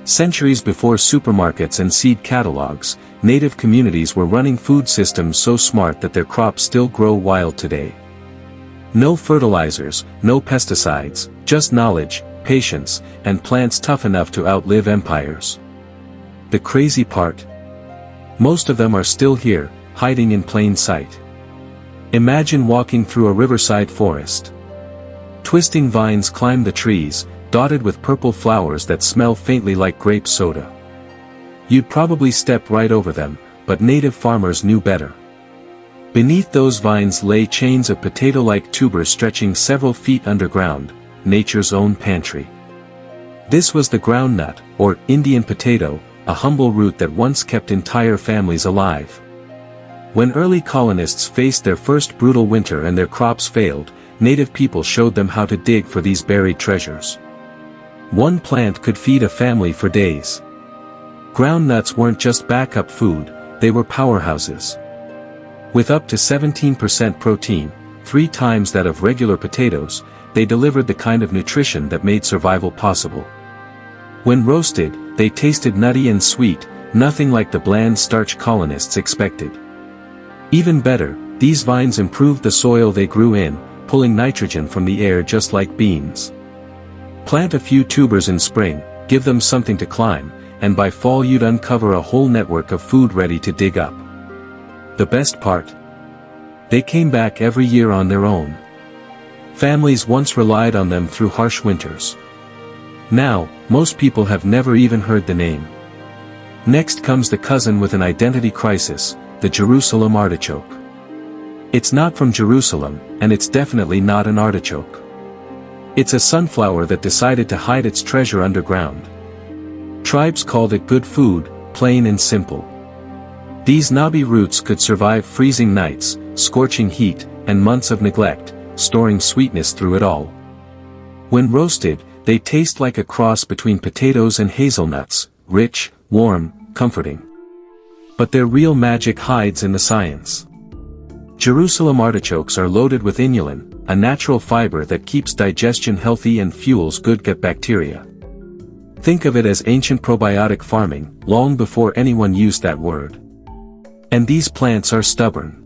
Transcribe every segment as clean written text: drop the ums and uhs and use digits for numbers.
Centuries before supermarkets and seed catalogs, native communities were running food systems so smart that their crops still grow wild today. No fertilizers, no pesticides, just knowledge, patience, and plants tough enough to outlive empires. The crazy part? Most of them are still here, hiding in plain sight. Imagine walking through a riverside forest. Twisting vines climb the trees, dotted with purple flowers that smell faintly like grape soda. You'd probably step right over them, but native farmers knew better. Beneath those vines lay chains of potato-like tubers stretching several feet underground, nature's own pantry. This was the groundnut, or Indian potato, a humble root that once kept entire families alive. When early colonists faced their first brutal winter and their crops failed, native people showed them how to dig for these buried treasures. One plant could feed a family for days. Groundnuts weren't just backup food, they were powerhouses. With up to 17% protein, 3 times that of regular potatoes, they delivered the kind of nutrition that made survival possible. When roasted, they tasted nutty and sweet, nothing like the bland starch colonists expected. Even better, these vines improved the soil they grew in, pulling nitrogen from the air just like beans. Plant a few tubers in spring, give them something to climb, and by fall you'd uncover a whole network of food ready to dig up. The best part? They came back every year on their own. Families once relied on them through harsh winters. Now, most people have never even heard the name. Next comes the cousin with an identity crisis, the Jerusalem artichoke. It's not from Jerusalem, and it's definitely not an artichoke. It's a sunflower that decided to hide its treasure underground. Tribes called it good food, plain and simple. These knobby roots could survive freezing nights, scorching heat, and months of neglect, storing sweetness through it all. When roasted, they taste like a cross between potatoes and hazelnuts, rich, warm, comforting. But their real magic hides in the science. Jerusalem artichokes are loaded with inulin, a natural fiber that keeps digestion healthy and fuels good gut bacteria. Think of it as ancient probiotic farming, long before anyone used that word. And these plants are stubborn.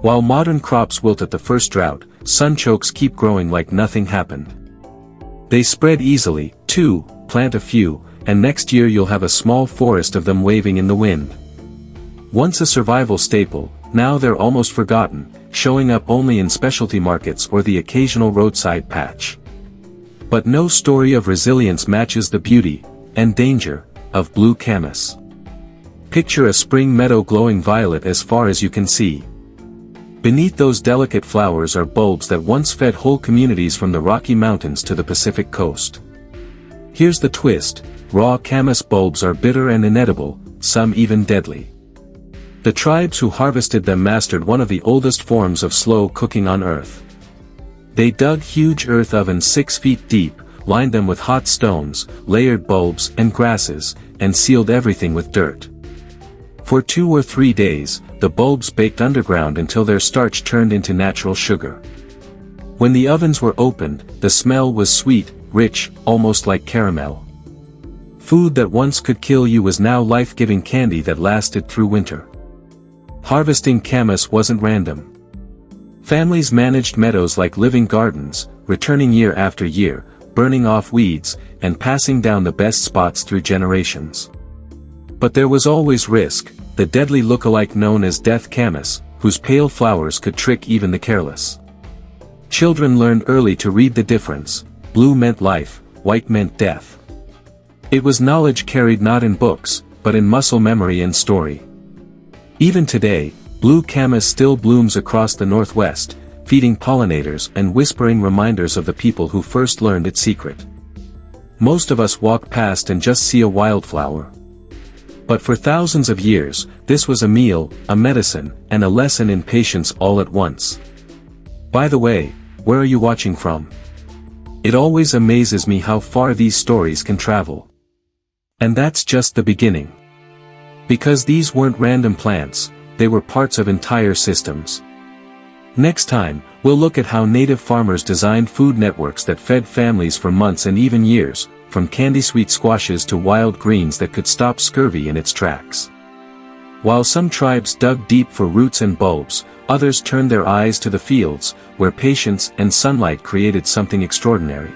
While modern crops wilt at the first drought, sunchokes keep growing like nothing happened. They spread easily, too, plant a few, and next year you'll have a small forest of them waving in the wind. Once a survival staple, now they're almost forgotten, showing up only in specialty markets or the occasional roadside patch. But no story of resilience matches the beauty, and danger, of blue camas. Picture a spring meadow glowing violet as far as you can see. Beneath those delicate flowers are bulbs that once fed whole communities from the Rocky Mountains to the Pacific coast. Here's the twist, raw camas bulbs are bitter and inedible, some even deadly. The tribes who harvested them mastered one of the oldest forms of slow cooking on Earth. They dug huge earth ovens 6 feet deep, lined them with hot stones, layered bulbs and grasses, and sealed everything with dirt. For 2 or 3 days, the bulbs baked underground until their starch turned into natural sugar. When the ovens were opened, the smell was sweet, rich, almost like caramel. Food that once could kill you was now life-giving candy that lasted through winter. Harvesting camas wasn't random. Families managed meadows like living gardens, returning year after year, burning off weeds, and passing down the best spots through generations. But there was always risk, the deadly look-alike known as death camas, whose pale flowers could trick even the careless. Children learned early to read the difference, blue meant life, white meant death. It was knowledge carried not in books, but in muscle memory and story. Even today, blue camas still blooms across the Northwest, feeding pollinators and whispering reminders of the people who first learned its secret. Most of us walk past and just see a wildflower. But for thousands of years, this was a meal, a medicine, and a lesson in patience all at once. By the way, where are you watching from? It always amazes me how far these stories can travel. And that's just the beginning. Because these weren't random plants, they were parts of entire systems. Next time, we'll look at how native farmers designed food networks that fed families for months and even years, from candy-sweet squashes to wild greens that could stop scurvy in its tracks. While some tribes dug deep for roots and bulbs, others turned their eyes to the fields, where patience and sunlight created something extraordinary.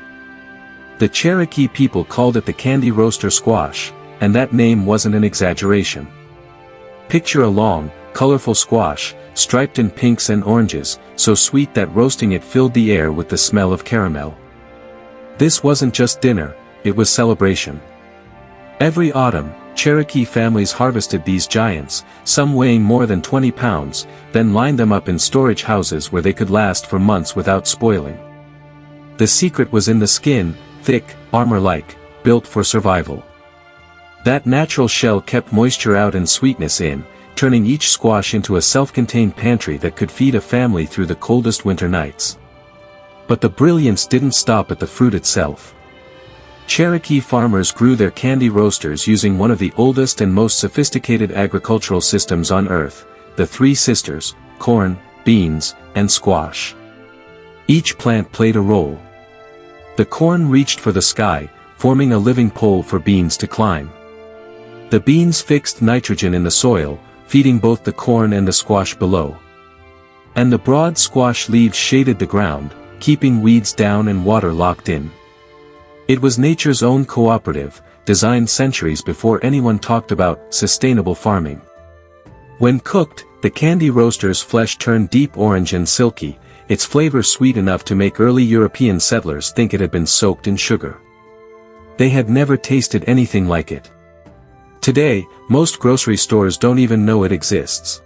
The Cherokee people called it the candy roaster squash, and that name wasn't an exaggeration. Picture a long, colorful squash, striped in pinks and oranges, so sweet that roasting it filled the air with the smell of caramel. This wasn't just dinner, it was celebration. Every autumn, Cherokee families harvested these giants, some weighing more than 20 pounds, then lined them up in storage houses where they could last for months without spoiling. The secret was in the skin, thick, armor-like, built for survival. That natural shell kept moisture out and sweetness in, turning each squash into a self-contained pantry that could feed a family through the coldest winter nights. But the brilliance didn't stop at the fruit itself. Cherokee farmers grew their candy roasters using one of the oldest and most sophisticated agricultural systems on Earth, the Three Sisters: corn, beans, and squash. Each plant played a role. The corn reached for the sky, forming a living pole for beans to climb. The beans fixed nitrogen in the soil, feeding both the corn and the squash below. And the broad squash leaves shaded the ground, keeping weeds down and water locked in. It was nature's own cooperative, designed centuries before anyone talked about sustainable farming. When cooked, the candy roaster's flesh turned deep orange and silky, its flavor sweet enough to make early European settlers think it had been soaked in sugar. They had never tasted anything like it. Today, most grocery stores don't even know it exists.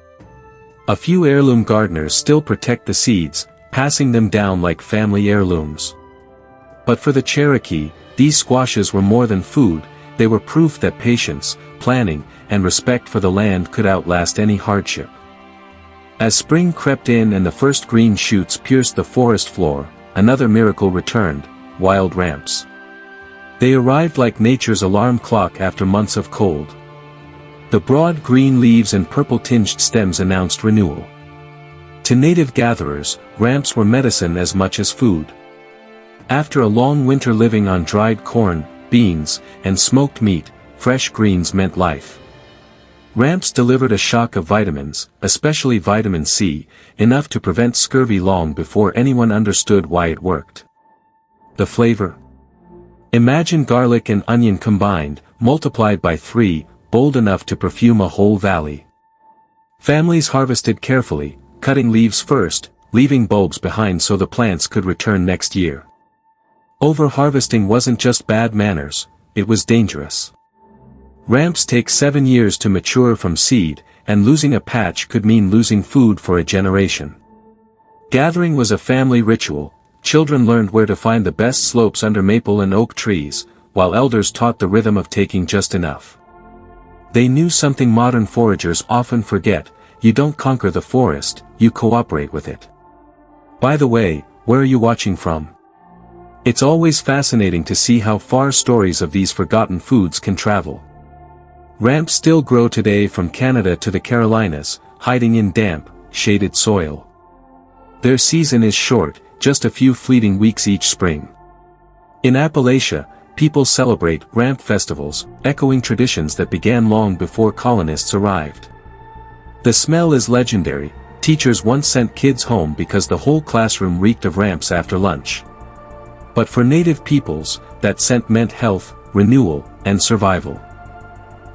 A few heirloom gardeners still protect the seeds, passing them down like family heirlooms. But for the Cherokee, these squashes were more than food, they were proof that patience, planning, and respect for the land could outlast any hardship. As spring crept in and the first green shoots pierced the forest floor, another miracle returned: wild ramps. They arrived like nature's alarm clock after months of cold. The broad green leaves and purple-tinged stems announced renewal. To native gatherers, ramps were medicine as much as food. After a long winter living on dried corn, beans, and smoked meat, fresh greens meant life. Ramps delivered a shock of vitamins, especially vitamin C, enough to prevent scurvy long before anyone understood why it worked. The flavor? Imagine garlic and onion combined, multiplied by 3, bold enough to perfume a whole valley. Families harvested carefully, cutting leaves first, leaving bulbs behind so the plants could return next year. Over-harvesting wasn't just bad manners, it was dangerous. Ramps take 7 years to mature from seed, and losing a patch could mean losing food for a generation. Gathering was a family ritual. Children learned where to find the best slopes under maple and oak trees, while elders taught the rhythm of taking just enough. They knew something modern foragers often forget: you don't conquer the forest, you cooperate with it. By the way, where are you watching from? It's always fascinating to see how far stories of these forgotten foods can travel. Ramps still grow today from Canada to the Carolinas, hiding in damp, shaded soil. Their season is short, just a few fleeting weeks each spring. In Appalachia, people celebrate ramp festivals, echoing traditions that began long before colonists arrived. The smell is legendary. Teachers once sent kids home because the whole classroom reeked of ramps after lunch. But for native peoples, that scent meant health, renewal, and survival.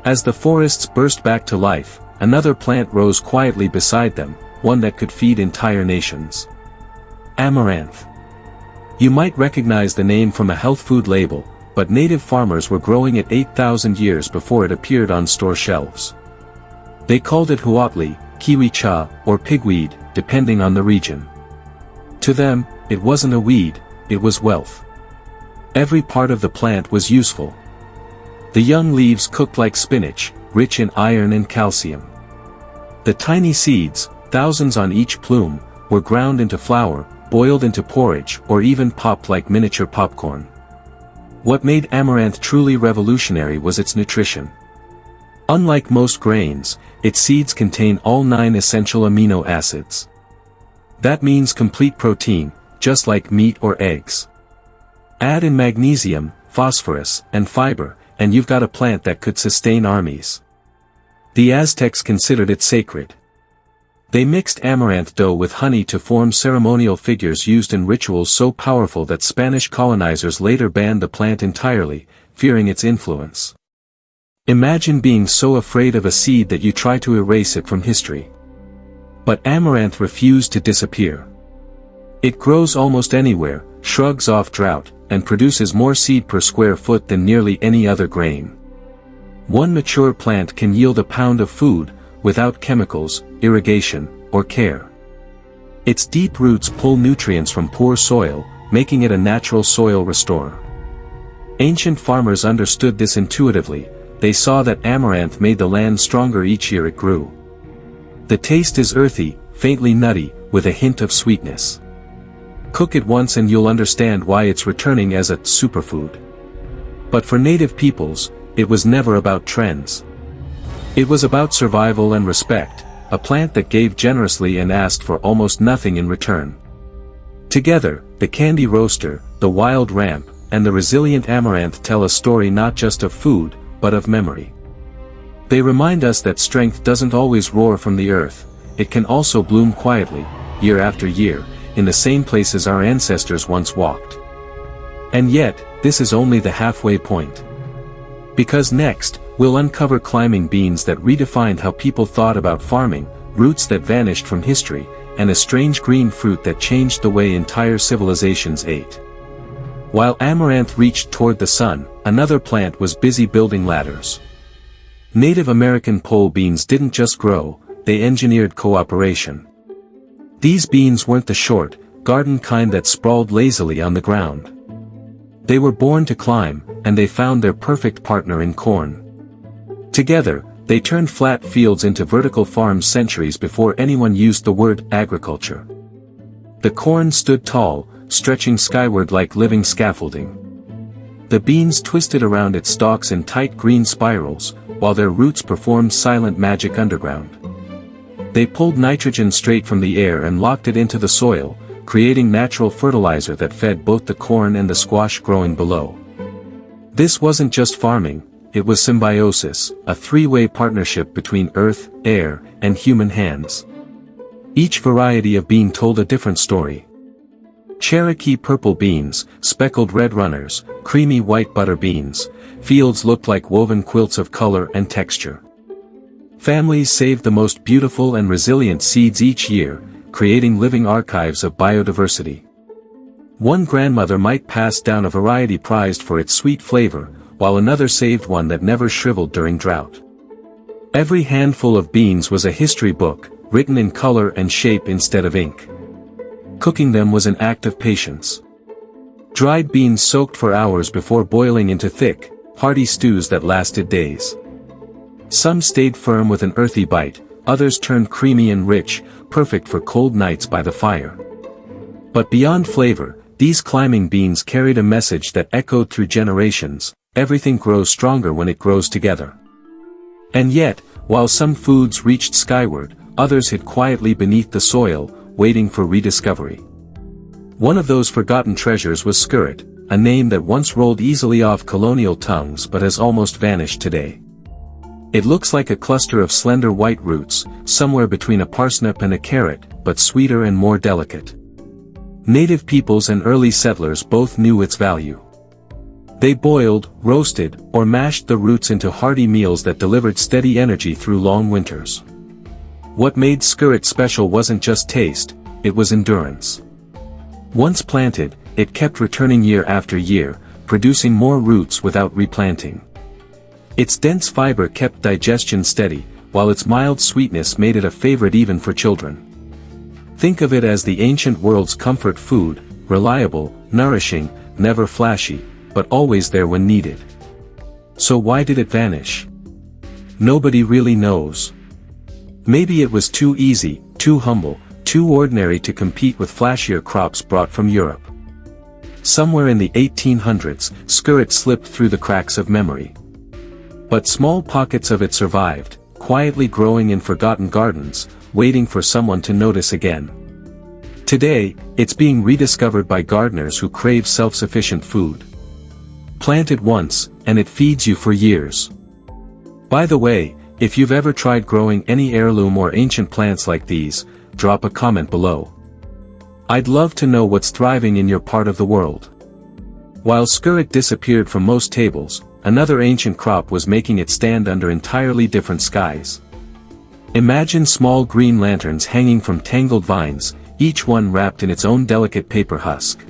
As the forests burst back to life, another plant rose quietly beside them, one that could feed entire nations. Amaranth. You might recognize the name from a health food label, but native farmers were growing it 8,000 years before it appeared on store shelves. They called it huatli, kiwi cha, or pigweed, depending on the region. To them, it wasn't a weed, it was wealth. Every part of the plant was useful. The young leaves cooked like spinach, rich in iron and calcium. The tiny seeds, thousands on each plume, were ground into flour, boiled into porridge, or even popped like miniature popcorn. What made amaranth truly revolutionary was its nutrition. Unlike most grains, its seeds contain all 9 essential amino acids. That means complete protein, just like meat or eggs. Add in magnesium, phosphorus, and fiber, and you've got a plant that could sustain armies. The Aztecs considered it sacred. They mixed amaranth dough with honey to form ceremonial figures used in rituals so powerful that Spanish colonizers later banned the plant entirely, fearing its influence. Imagine being so afraid of a seed that you try to erase it from history. But amaranth refused to disappear. It grows almost anywhere, shrugs off drought, and produces more seed per square foot than nearly any other grain. One mature plant can yield a pound of food, without chemicals, irrigation, or care. Its deep roots pull nutrients from poor soil, making it a natural soil restorer. Ancient farmers understood this intuitively. They saw that amaranth made the land stronger each year it grew. The taste is earthy, faintly nutty, with a hint of sweetness. Cook it once and you'll understand why it's returning as a superfood. But for native peoples, it was never about trends. It was about survival and respect, a plant that gave generously and asked for almost nothing in return. Together, the candy roaster, the wild ramp, and the resilient amaranth tell a story not just of food, but of memory. They remind us that strength doesn't always roar from the earth, it can also bloom quietly, year after year, in the same places our ancestors once walked. And yet, this is only the halfway point. Because next, we'll uncover climbing beans that redefined how people thought about farming, roots that vanished from history, and a strange green fruit that changed the way entire civilizations ate. While amaranth reached toward the sun, another plant was busy building ladders. Native American pole beans didn't just grow, they engineered cooperation. These beans weren't the short, garden kind that sprawled lazily on the ground. They were born to climb, and they found their perfect partner in corn. Together, they turned flat fields into vertical farms centuries before anyone used the word agriculture. The corn stood tall, stretching skyward like living scaffolding. The beans twisted around its stalks in tight green spirals, while their roots performed silent magic underground. They pulled nitrogen straight from the air and locked it into the soil, creating natural fertilizer that fed both the corn and the squash growing below. This wasn't just farming, it was symbiosis, a three-way partnership between earth, air, and human hands. Each variety of bean told a different story. Cherokee purple beans, speckled red runners, creamy white butter beans, fields looked like woven quilts of color and texture. Families saved the most beautiful and resilient seeds each year, creating living archives of biodiversity. One grandmother might pass down a variety prized for its sweet flavor, while another saved one that never shriveled during drought. Every handful of beans was a history book, written in color and shape instead of ink. Cooking them was an act of patience. Dried beans soaked for hours before boiling into thick, hearty stews that lasted days. Some stayed firm with an earthy bite, others turned creamy and rich, perfect for cold nights by the fire. But beyond flavor, these climbing beans carried a message that echoed through generations: everything grows stronger when it grows together. And yet, while some foods reached skyward, others hid quietly beneath the soil, waiting for rediscovery. One of those forgotten treasures was skirret, a name that once rolled easily off colonial tongues but has almost vanished today. It looks like a cluster of slender white roots, somewhere between a parsnip and a carrot, but sweeter and more delicate. Native peoples and early settlers both knew its value. They boiled, roasted, or mashed the roots into hearty meals that delivered steady energy through long winters. What made skirret special wasn't just taste, it was endurance. Once planted, it kept returning year after year, producing more roots without replanting. Its dense fiber kept digestion steady, while its mild sweetness made it a favorite even for children. Think of it as the ancient world's comfort food, reliable, nourishing, never flashy, but always there when needed. So why did it vanish? Nobody really knows. Maybe it was too easy, too humble, too ordinary to compete with flashier crops brought from Europe. Somewhere in the 1800s, skirret slipped through the cracks of memory. But small pockets of it survived, quietly growing in forgotten gardens, waiting for someone to notice again. Today, it's being rediscovered by gardeners who crave self-sufficient food. Plant it once, and it feeds you for years. By the way, if you've ever tried growing any heirloom or ancient plants like these, drop a comment below. I'd love to know what's thriving in your part of the world. While skirret disappeared from most tables, another ancient crop was making its stand under entirely different skies. Imagine small green lanterns hanging from tangled vines, each one wrapped in its own delicate paper husk.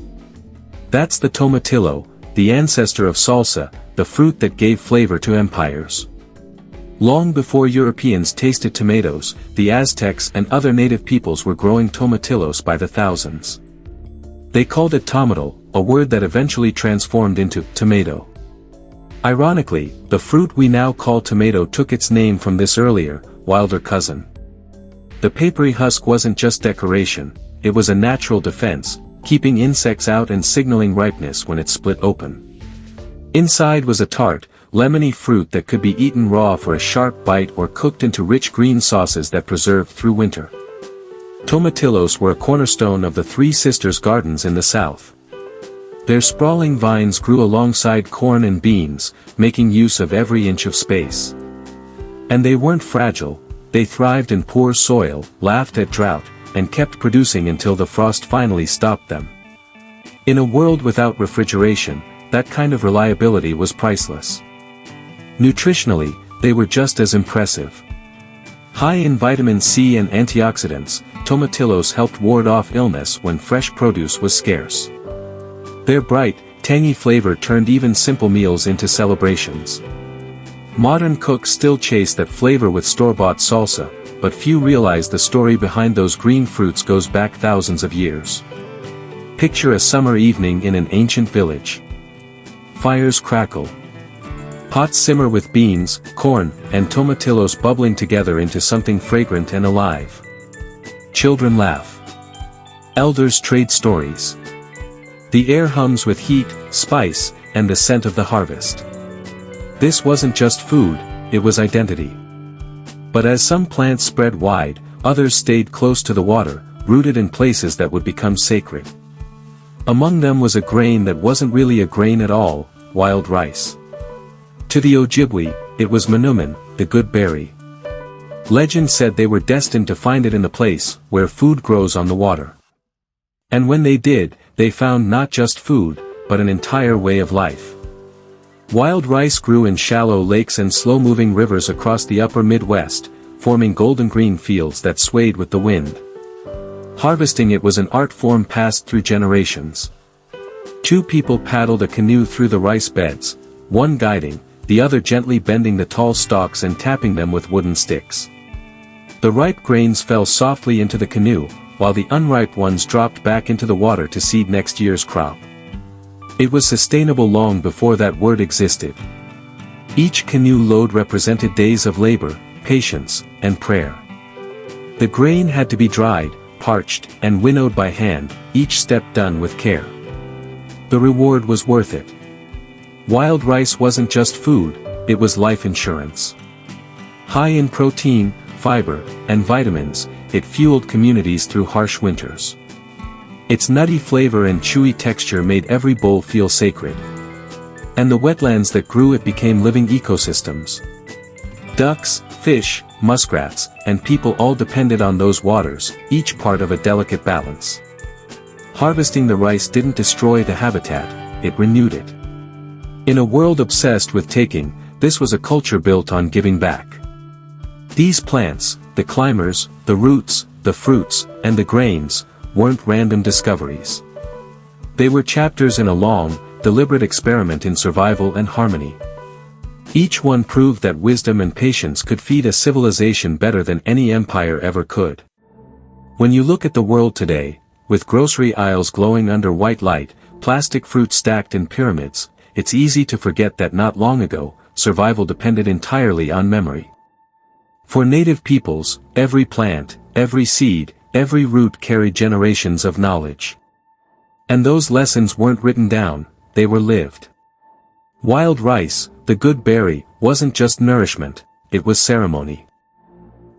That's the tomatillo, the ancestor of salsa, the fruit that gave flavor to empires. Long before Europeans tasted tomatoes, the Aztecs and other native peoples were growing tomatillos by the thousands. They called it tomatal, a word that eventually transformed into tomato. Ironically, the fruit we now call tomato took its name from this earlier, wilder cousin. The papery husk wasn't just decoration, it was a natural defense, keeping insects out and signaling ripeness when it split open. Inside was a tart, lemony fruit that could be eaten raw for a sharp bite or cooked into rich green sauces that preserved through winter. Tomatillos were a cornerstone of the Three Sisters gardens in the south. Their sprawling vines grew alongside corn and beans, making use of every inch of space. And they weren't fragile, they thrived in poor soil, laughed at drought, and kept producing until the frost finally stopped them. In a world without refrigeration, that kind of reliability was priceless. Nutritionally, they were just as impressive. High in vitamin C and antioxidants, tomatillos helped ward off illness when fresh produce was scarce. Their bright, tangy flavor turned even simple meals into celebrations. Modern cooks still chase that flavor with store-bought salsa, but few realize the story behind those green fruits goes back thousands of years. Picture a summer evening in an ancient village. Fires crackle. Pots simmer with beans, corn, and tomatillos bubbling together into something fragrant and alive. Children laugh. Elders trade stories. The air hums with heat, spice, and the scent of the harvest. This wasn't just food, it was identity. But as some plants spread wide, others stayed close to the water, rooted in places that would become sacred. Among them was a grain that wasn't really a grain at all, wild rice. To the Ojibwe, it was manumin, the good berry. Legend said they were destined to find it in the place where food grows on the water. And when they did, they found not just food, but an entire way of life. Wild rice grew in shallow lakes and slow-moving rivers across the upper Midwest, forming golden-green fields that swayed with the wind. Harvesting it was an art form passed through generations. Two people paddled a canoe through the rice beds, one guiding, the other gently bending the tall stalks and tapping them with wooden sticks. The ripe grains fell softly into the canoe, while the unripe ones dropped back into the water to seed next year's crop. It was sustainable long before that word existed. Each canoe load represented days of labor, patience, and prayer. The grain had to be dried, parched, and winnowed by hand, each step done with care. The reward was worth it. Wild rice wasn't just food, it was life insurance. High in protein, fiber, and vitamins, it fueled communities through harsh winters. Its nutty flavor and chewy texture made every bowl feel sacred. And the wetlands that grew it became living ecosystems. Ducks, fish, muskrats, and people all depended on those waters, each part of a delicate balance. Harvesting the rice didn't destroy the habitat, it renewed it. In a world obsessed with taking, this was a culture built on giving back. These plants, the climbers, the roots, the fruits, and the grains, weren't random discoveries. They were chapters in a long, deliberate experiment in survival and harmony. Each one proved that wisdom and patience could feed a civilization better than any empire ever could. When you look at the world today, with grocery aisles glowing under white light, plastic fruit stacked in pyramids, it's easy to forget that not long ago, survival depended entirely on memory. For native peoples, every plant, every seed, every root carried generations of knowledge. And those lessons weren't written down, they were lived. Wild rice, the good berry, wasn't just nourishment, it was ceremony.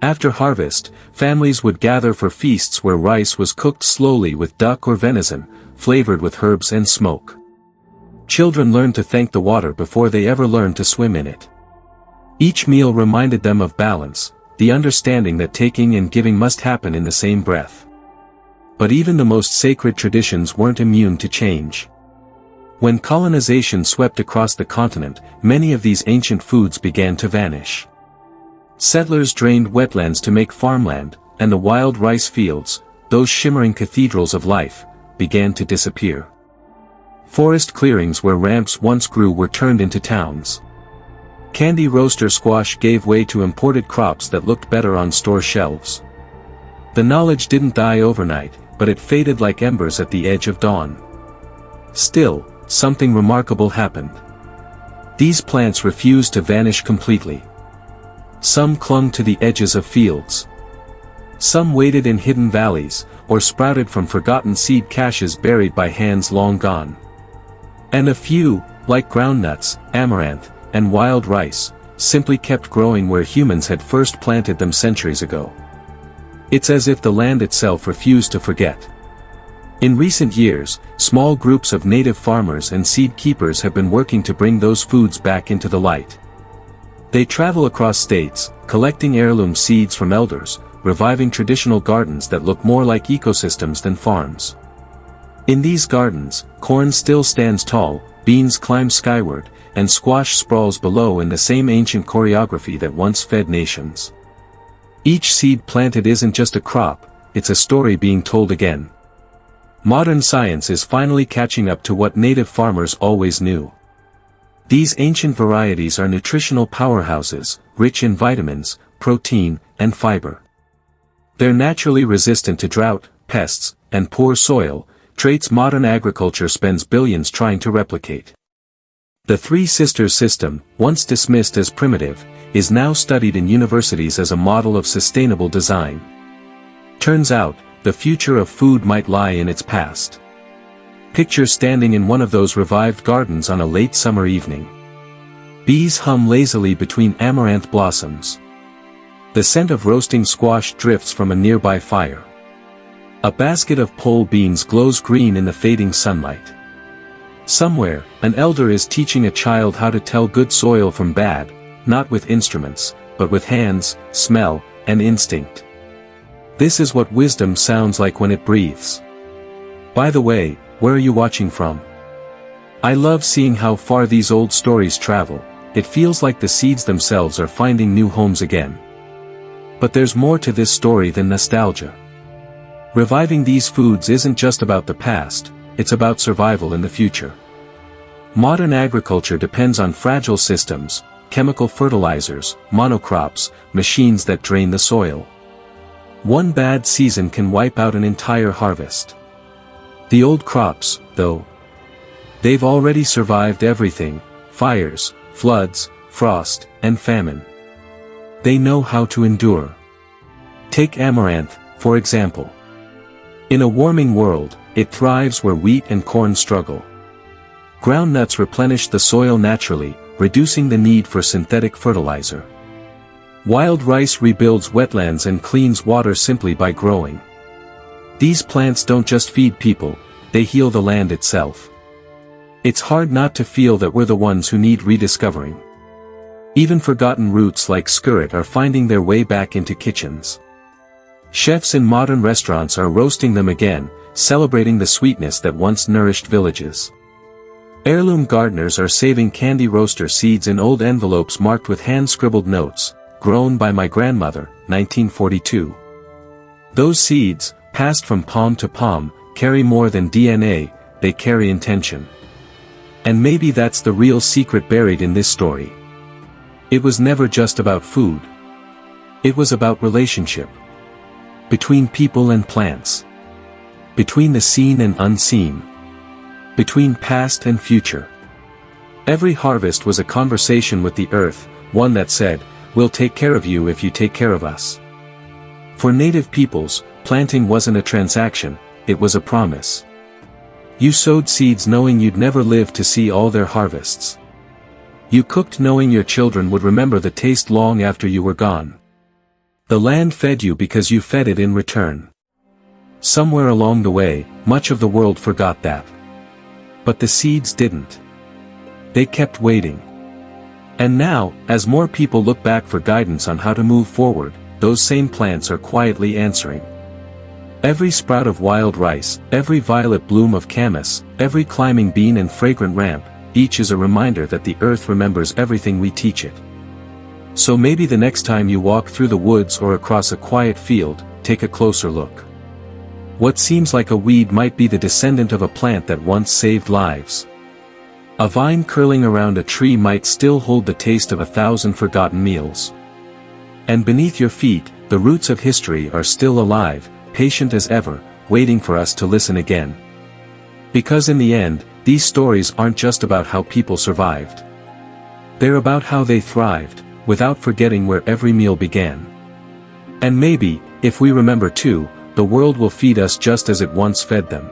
After harvest, families would gather for feasts where rice was cooked slowly with duck or venison, flavored with herbs and smoke. Children learned to thank the water before they ever learned to swim in it. Each meal reminded them of balance, the understanding that taking and giving must happen in the same breath. But even the most sacred traditions weren't immune to change. When colonization swept across the continent, many of these ancient foods began to vanish. Settlers drained wetlands to make farmland, and the wild rice fields, those shimmering cathedrals of life, began to disappear. Forest clearings where ramps once grew were turned into towns. Candy roaster squash gave way to imported crops that looked better on store shelves. The knowledge didn't die overnight, but it faded like embers at the edge of dawn. Still, something remarkable happened. These plants refused to vanish completely. Some clung to the edges of fields. Some waited in hidden valleys, or sprouted from forgotten seed caches buried by hands long gone. And a few, like groundnuts, amaranth, and wild rice, simply kept growing where humans had first planted them centuries ago. It's as if the land itself refused to forget. In recent years, small groups of native farmers and seed keepers have been working to bring those foods back into the light. They travel across states, collecting heirloom seeds from elders, reviving traditional gardens that look more like ecosystems than farms. In these gardens, corn still stands tall, beans climb skyward, and squash sprawls below in the same ancient choreography that once fed nations. Each seed planted isn't just a crop, it's a story being told again. Modern science is finally catching up to what native farmers always knew. These ancient varieties are nutritional powerhouses, rich in vitamins, protein, and fiber. They're naturally resistant to drought, pests, and poor soil, traits modern agriculture spends billions trying to replicate. The Three Sisters system, once dismissed as primitive, is now studied in universities as a model of sustainable design. Turns out, the future of food might lie in its past. Picture standing in one of those revived gardens on a late summer evening. Bees hum lazily between amaranth blossoms. The scent of roasting squash drifts from a nearby fire. A basket of pole beans glows green in the fading sunlight. Somewhere, an elder is teaching a child how to tell good soil from bad, not with instruments, but with hands, smell, and instinct. This is what wisdom sounds like when it breathes. By the way, where are you watching from? I love seeing how far these old stories travel. It feels like the seeds themselves are finding new homes again. But there's more to this story than nostalgia. Reviving these foods isn't just about the past, it's about survival in the future. Modern agriculture depends on fragile systems, chemical fertilizers, monocrops, machines that drain the soil. One bad season can wipe out an entire harvest. The old crops, though, they've already survived everything: fires, floods, frost, and famine. They know how to endure. Take amaranth, for example. In a warming world, it thrives where wheat and corn struggle. Groundnuts replenish the soil naturally, reducing the need for synthetic fertilizer. Wild rice rebuilds wetlands and cleans water simply by growing. These plants don't just feed people, they heal the land itself. It's hard not to feel that we're the ones who need rediscovering. Even forgotten roots like skirret are finding their way back into kitchens. Chefs in modern restaurants are roasting them again, celebrating the sweetness that once nourished villages. Heirloom gardeners are saving candy roaster seeds in old envelopes marked with hand-scribbled notes, "Grown by my grandmother, 1942. Those seeds, passed from palm to palm, carry more than DNA, they carry intention. And maybe that's the real secret buried in this story. It was never just about food. It was about relationship. Between people and plants. Between the seen and unseen. Between past and future. Every harvest was a conversation with the earth, one that said, "We'll take care of you if you take care of us." For native peoples, planting wasn't a transaction, it was a promise. You sowed seeds knowing you'd never live to see all their harvests. You cooked knowing your children would remember the taste long after you were gone. The land fed you because you fed it in return. Somewhere along the way, much of the world forgot that. But the seeds didn't. They kept waiting. And now, as more people look back for guidance on how to move forward, those same plants are quietly answering. Every sprout of wild rice, every violet bloom of camas, every climbing bean and fragrant ramp, each is a reminder that the earth remembers everything we teach it. So maybe the next time you walk through the woods or across a quiet field, take a closer look. What seems like a weed might be the descendant of a plant that once saved lives. A vine curling around a tree might still hold the taste of 1,000 forgotten meals. And beneath your feet, the roots of history are still alive, patient as ever, waiting for us to listen again. Because in the end, these stories aren't just about how people survived. They're about how they thrived, without forgetting where every meal began. And maybe, if we remember too, the world will feed us just as it once fed them.